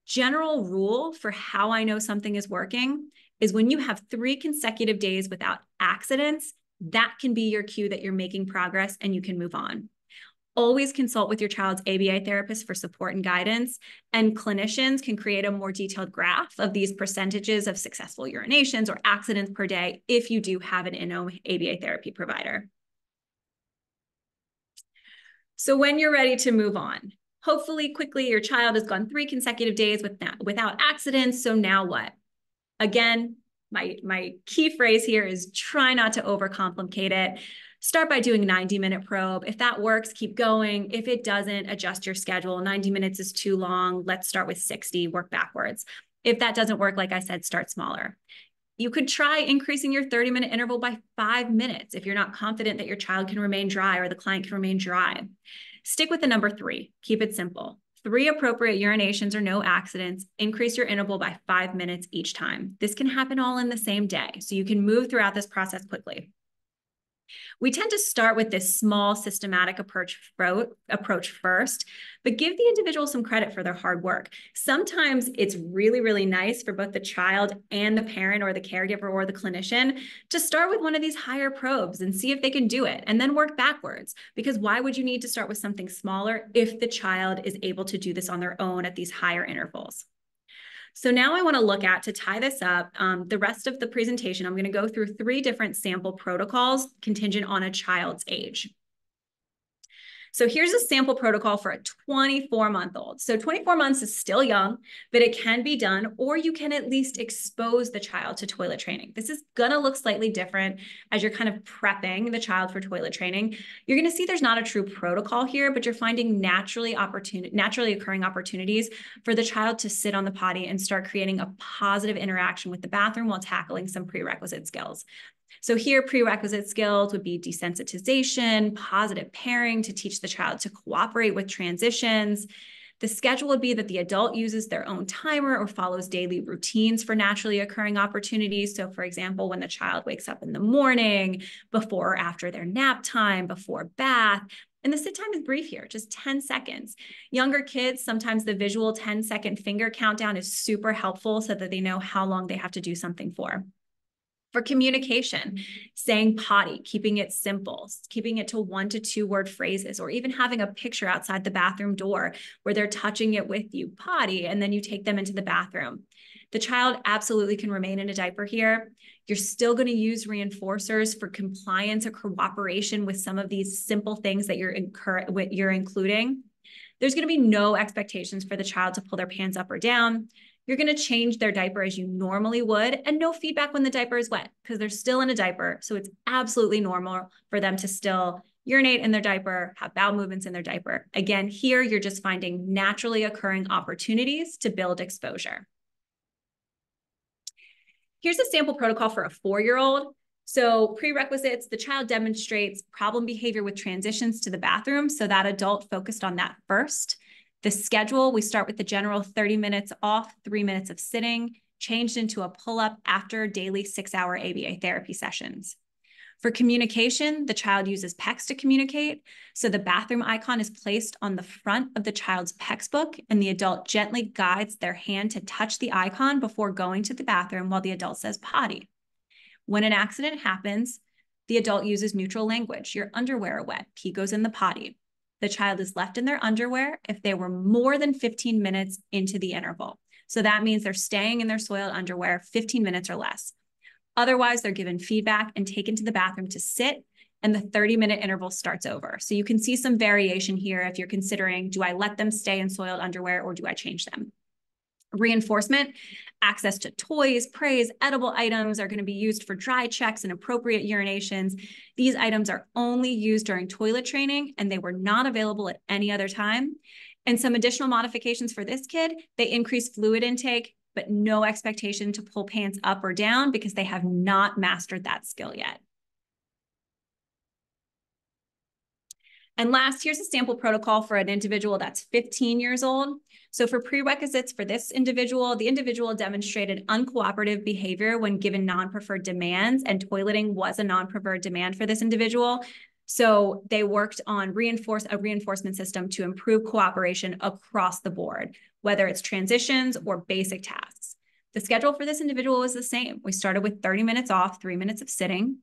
General rule for how I know something is working is when you have 3 consecutive days without accidents, that can be your cue that you're making progress and you can move on. Always consult with your child's ABA therapist for support and guidance, and clinicians can create a more detailed graph of these percentages of successful urinations or accidents per day if you do have an in-home ABA therapy provider. So when you're ready to move on, hopefully quickly your child has gone 3 consecutive days without accidents, so now what? Again, my key phrase here is try not to overcomplicate it. Start by doing a 90-minute probe. If that works, keep going. If it doesn't, adjust your schedule. 90 minutes is too long. Let's start with 60, work backwards. If that doesn't work, like I said, start smaller. You could try increasing your 30-minute interval by 5 minutes if you're not confident that your child can remain dry or the client can remain dry. Stick with the number 3. Keep it simple. 3 appropriate urinations or no accidents. Increase your interval by 5 minutes each time. This can happen all in the same day, so you can move throughout this process quickly. We tend to start with this small systematic approach first, but give the individual some credit for their hard work. Sometimes it's really, really nice for both the child and the parent or the caregiver or the clinician to start with one of these higher probes and see if they can do it and then work backwards. Because why would you need to start with something smaller if the child is able to do this on their own at these higher intervals? So now I want to look at, to tie this up, the rest of the presentation, I'm going to go through 3 different sample protocols contingent on a child's age. So here's a sample protocol for a 24-month-old. So 24 months is still young, but it can be done, or you can at least expose the child to toilet training. This is going to look slightly different as you're kind of prepping the child for toilet training. You're going to see there's not a true protocol here, but you're finding naturally occurring opportunities for the child to sit on the potty and start creating a positive interaction with the bathroom while tackling some prerequisite skills. So here, prerequisite skills would be desensitization, positive pairing to teach the child to cooperate with transitions. The schedule would be that the adult uses their own timer or follows daily routines for naturally occurring opportunities. So for example, when the child wakes up in the morning, before or after their nap time, before bath. And the sit time is brief here, just 10 seconds. Younger kids, sometimes the visual 10-second finger countdown is super helpful so that they know how long they have to do something for. For communication, saying potty, keeping it simple, keeping it to 1 to 2 word phrases, or even having a picture outside the bathroom door where they're touching it with you, potty, and then you take them into the bathroom. The child absolutely can remain in a diaper here. You're still going to use reinforcers for compliance or cooperation with some of these simple things that you're including. There's going to be no expectations for the child to pull their pants up or down. You're going to change their diaper as you normally would, and no feedback when the diaper is wet because they're still in a diaper. So it's absolutely normal for them to still urinate in their diaper, have bowel movements in their diaper. Again, here you're just finding naturally occurring opportunities to build exposure. Here's a sample protocol for a 4-year-old. So prerequisites, the child demonstrates problem behavior with transitions to the bathroom. So that adult focused on that first. The schedule, we start with the general 30 minutes off, 3 minutes of sitting, changed into a pull-up after daily 6-hour ABA therapy sessions. For communication, the child uses PECS to communicate. So the bathroom icon is placed on the front of the child's PECS book, and the adult gently guides their hand to touch the icon before going to the bathroom while the adult says potty. When an accident happens, the adult uses neutral language. Your underwear are wet, pee goes in the potty. The child is left in their underwear if they were more than 15 minutes into the interval. So that means they're staying in their soiled underwear 15 minutes or less. Otherwise, they're given feedback and taken to the bathroom to sit, and the 30-minute interval starts over. So you can see some variation here if you're considering, do I let them stay in soiled underwear or do I change them? Reinforcement, access to toys, praise, edible items are going to be used for dry checks and appropriate urinations. These items are only used during toilet training, and they were not available at any other time. And some additional modifications for this kid, they increased fluid intake, but no expectation to pull pants up or down because they have not mastered that skill yet. And last, here's a sample protocol for an individual that's 15 years old. So for prerequisites for this individual, the individual demonstrated uncooperative behavior when given non-preferred demands, and toileting was a non-preferred demand for this individual. So they worked on a reinforcement system to improve cooperation across the board, whether it's transitions or basic tasks. The schedule for this individual was the same. We started with 30 minutes off, 3 minutes of sitting.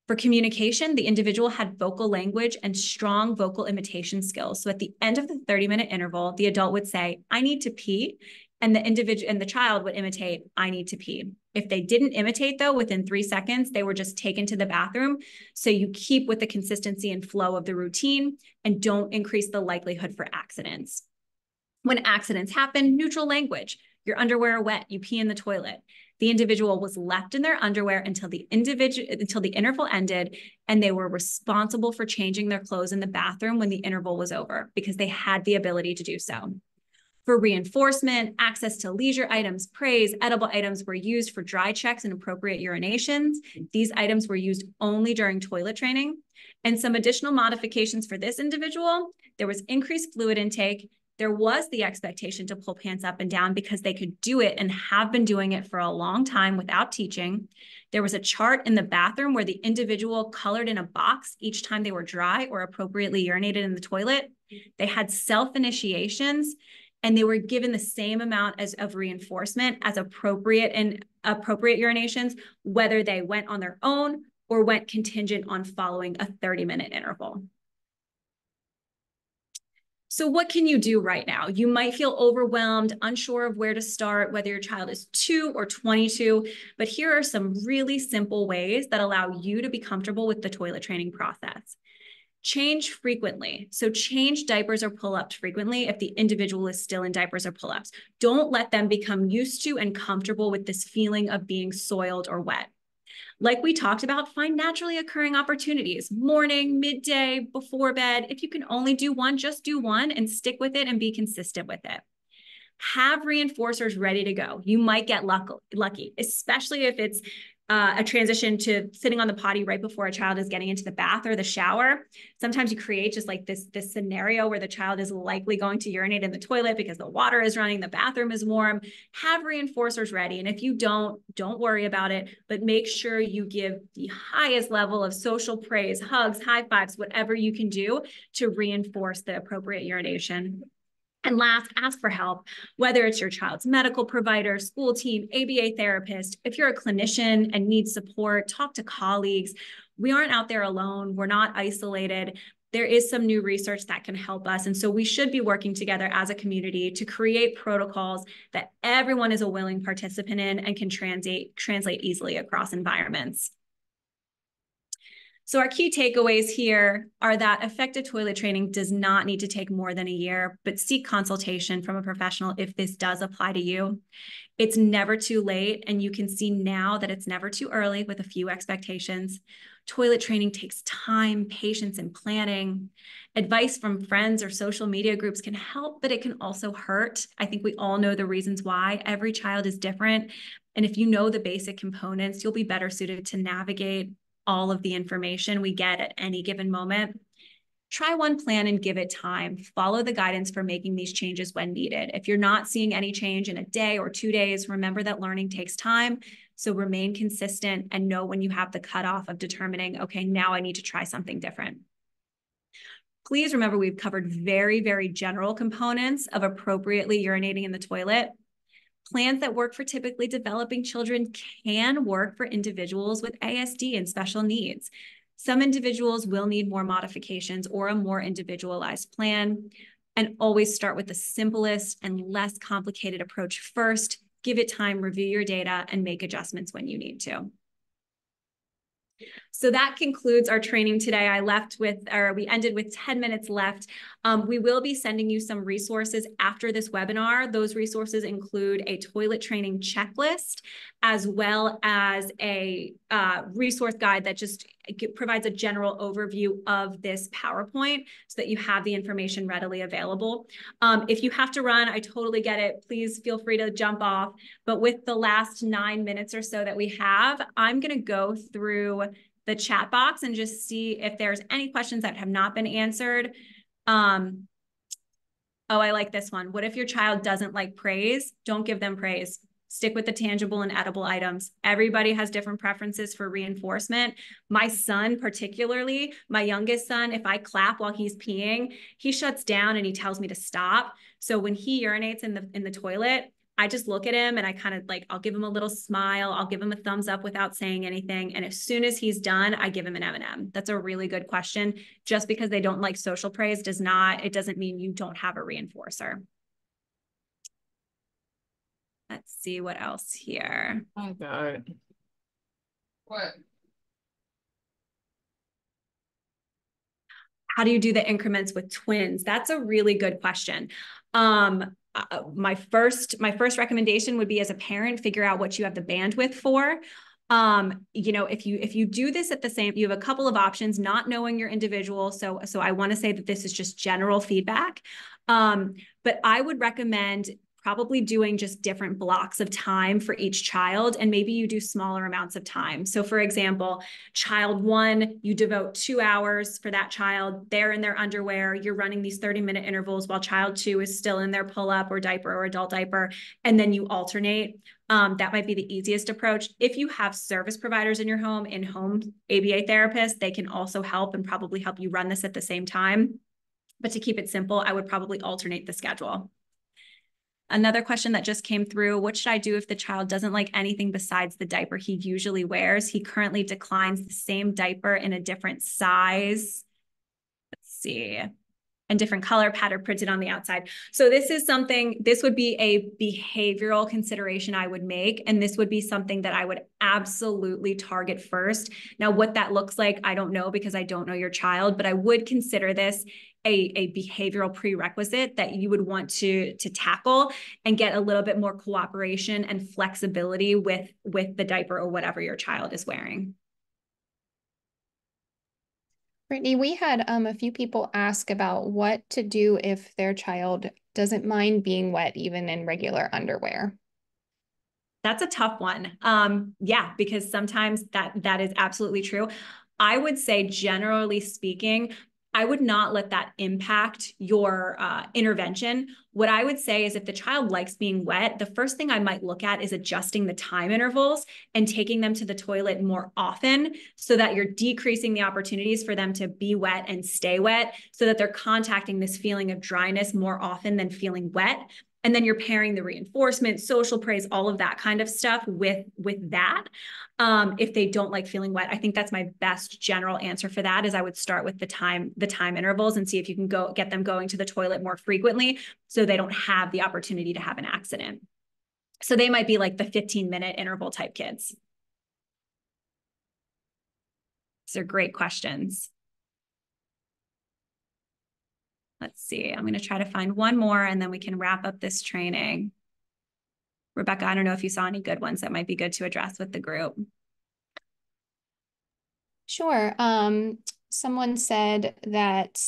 For communication, the individual had vocal language and strong vocal imitation skills. So at the end of the 30-minute interval, the adult would say, "I need to pee," and the child would imitate, "I need to pee." If they didn't imitate, though, within 3 seconds, they were just taken to the bathroom. So you keep with the consistency and flow of the routine and don't increase the likelihood for accidents. When accidents happen, neutral language. Your underwear are wet, you pee in the toilet. The individual was left in their underwear until the interval ended, and they were responsible for changing their clothes in the bathroom when the interval was over because they had the ability to do so. For reinforcement, access to leisure items, praise, edible items were used for dry checks and appropriate urinations. These items were used only during toilet training. And some additional modifications for this individual, there was increased fluid intake. There was the expectation to pull pants up and down because they could do it and have been doing it for a long time without teaching. There was a chart in the bathroom where the individual colored in a box each time they were dry or appropriately urinated in the toilet. They had self-initiations, and they were given the same amount of reinforcement as appropriate urinations, whether they went on their own or went contingent on following a 30-minute interval. So what can you do right now? You might feel overwhelmed, unsure of where to start, whether your child is 2 or 22, but here are some really simple ways that allow you to be comfortable with the toilet training process. Change frequently. So change diapers or pull-ups frequently if the individual is still in diapers or pull-ups. Don't let them become used to and comfortable with this feeling of being soiled or wet. Like we talked about, find naturally occurring opportunities, morning, midday, before bed. If you can only do one, just do one and stick with it and be consistent with it. Have reinforcers ready to go. You might get lucky, especially if it's a transition to sitting on the potty right before a child is getting into the bath or the shower. Sometimes you create just like this scenario where the child is likely going to urinate in the toilet because the water is running, the bathroom is warm. Have reinforcers ready. And if you don't worry about it, but make sure you give the highest level of social praise, hugs, high fives, whatever you can do to reinforce the appropriate urination. And last, ask for help, whether it's your child's medical provider, school team, ABA therapist. If you're a clinician and need support, talk to colleagues. We aren't out there alone. We're not isolated. There is some new research that can help us. And so we should be working together as a community to create protocols that everyone is a willing participant in and can translate easily across environments. So our key takeaways here are that effective toilet training does not need to take more than a year, but seek consultation from a professional if this does apply to you. It's never too late, and you can see now that it's never too early with a few expectations. Toilet training takes time, patience, and planning. Advice from friends or social media groups can help, but it can also hurt. I think we all know the reasons why. Every child is different, and if you know the basic components, you'll be better suited to navigate all of the information we get at any given moment. Try one plan and give it time. Follow the guidance for making these changes when needed. If you're not seeing any change in a day or 2 days, remember that learning takes time. So remain consistent and know when you have the cutoff of determining, okay, now I need to try something different. Please remember we've covered very, very general components of appropriately urinating in the toilet. Plans that work for typically developing children can work for individuals with ASD and special needs. Some individuals will need more modifications or a more individualized plan, and always start with the simplest and less complicated approach first. Give it time, review your data, and make adjustments when you need to. So that concludes our training today. We ended with 10 minutes left. We will be sending you some resources after this webinar. Those resources include a toilet training checklist, as well as a resource guide that just provides a general overview of this PowerPoint so that you have the information readily available. If you have to run, I totally get it. Please feel free to jump off. But with the last 9 minutes or so that we have, I'm going to go through the chat box and just see if there's any questions that have not been answered. Oh, I like this one. What if your child doesn't like praise? Don't give them praise. Stick with the tangible and edible items. Everybody has different preferences for reinforcement. My son, particularly, my youngest son, if I clap while he's peeing, he shuts down and he tells me to stop. So when he urinates in the toilet, I just look at him and I kind of like, I'll give him a little smile. I'll give him a thumbs up without saying anything. And as soon as he's done, I give him an M&M. That's a really good question. Just because they don't like social praise it doesn't mean you don't have a reinforcer. Let's see what else here. Oh God. What? How do you do the increments with twins? That's a really good question. My first recommendation would be, as a parent, figure out what you have the bandwidth for. If you do this at the same, you have a couple of options, not knowing your individual. So I want to say that this is just general feedback. But I would recommend probably doing just different blocks of time for each child, and maybe you do smaller amounts of time. So for example, child 1, you devote 2 hours for that child. They're in their underwear. You're running these 30-minute intervals while child 2 is still in their pull-up or diaper or adult diaper, and then you alternate. That might be the easiest approach. If you have service providers in your home, in-home ABA therapists, they can also help and probably help you run this at the same time. But to keep it simple, I would probably alternate the schedule. Another question that just came through: what should I do if the child doesn't like anything besides the diaper he usually wears? He currently declines the same diaper in a different size. Let's see. And different color pattern printed on the outside. So this would be a behavioral consideration I would make. And this would be something that I would absolutely target first. Now, what that looks like, I don't know, because I don't know your child, but I would consider this a behavioral prerequisite that you would want to tackle and get a little bit more cooperation and flexibility with the diaper or whatever your child is wearing. Brittany, we had a few people ask about what to do if their child doesn't mind being wet, even in regular underwear. That's a tough one. Yeah, because sometimes that is absolutely true. I would say, generally speaking, I would not let that impact your intervention. What I would say is, if the child likes being wet, the first thing I might look at is adjusting the time intervals and taking them to the toilet more often, so that you're decreasing the opportunities for them to be wet and stay wet, so that they're contacting this feeling of dryness more often than feeling wet. And then you're pairing the reinforcement, social praise, all of that kind of stuff with that. If they don't like feeling wet, I think that's my best general answer for that, is I would start with the time intervals and see if you can get them going to the toilet more frequently, so they don't have the opportunity to have an accident. So they might be like the 15-minute interval type kids. These are great questions. Let's see, I'm going to try to find one more and then we can wrap up this training. Rebecca, I don't know if you saw any good ones that might be good to address with the group. Sure. Someone said that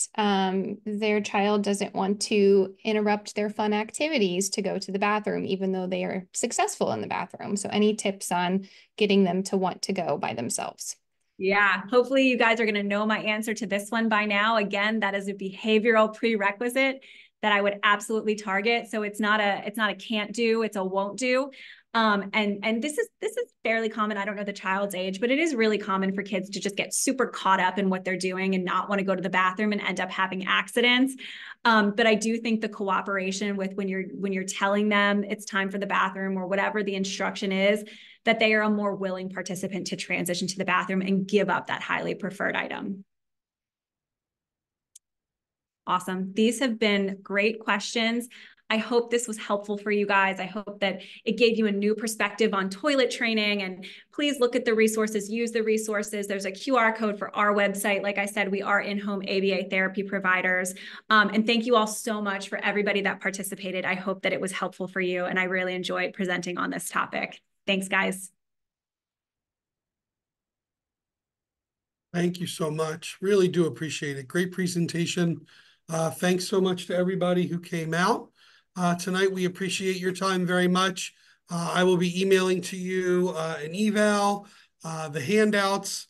their child doesn't want to interrupt their fun activities to go to the bathroom, even though they are successful in the bathroom. So any tips on getting them to want to go by themselves? Yeah, hopefully you guys are going to know my answer to this one by now. Again, that is a behavioral prerequisite that I would absolutely target. So it's not a can't do, it's a won't do. And this is fairly common. I don't know the child's age, but it is really common for kids to just get super caught up in what they're doing and not want to go to the bathroom and end up having accidents. But I do think the cooperation with when you're telling them it's time for the bathroom or whatever the instruction is, that they are a more willing participant to transition to the bathroom and give up that highly preferred item. Awesome. These have been great questions. I hope this was helpful for you guys. I hope that it gave you a new perspective on toilet training, and please look at the resources, use the resources. There's a QR code for our website. Like I said, we are in-home ABA therapy providers. And thank you all so much for everybody that participated. I hope that it was helpful for you, and I really enjoyed presenting on this topic. Thanks, guys. Thank you so much. Really do appreciate it. Great presentation. Thanks so much to everybody who came out tonight. We appreciate your time very much. I will be emailing to you an eval, the handouts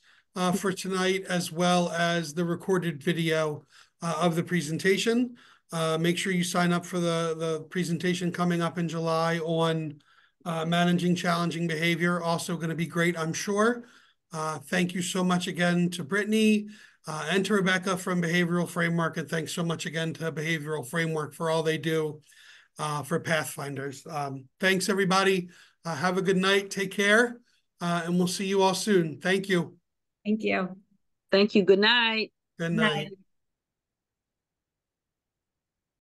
for tonight, as well as the recorded video of the presentation. Make sure you sign up for the presentation coming up in July on managing challenging behavior. Also going to be great, I'm sure. Thank you so much again to Brittany and to Rebecca from Behavioral Framework. And thanks so much again to Behavioral Framework for all they do for Pathfinders. Thanks, everybody. Have a good night. Take care. And we'll see you all soon. Thank you. Thank you. Thank you. Good night. Good night.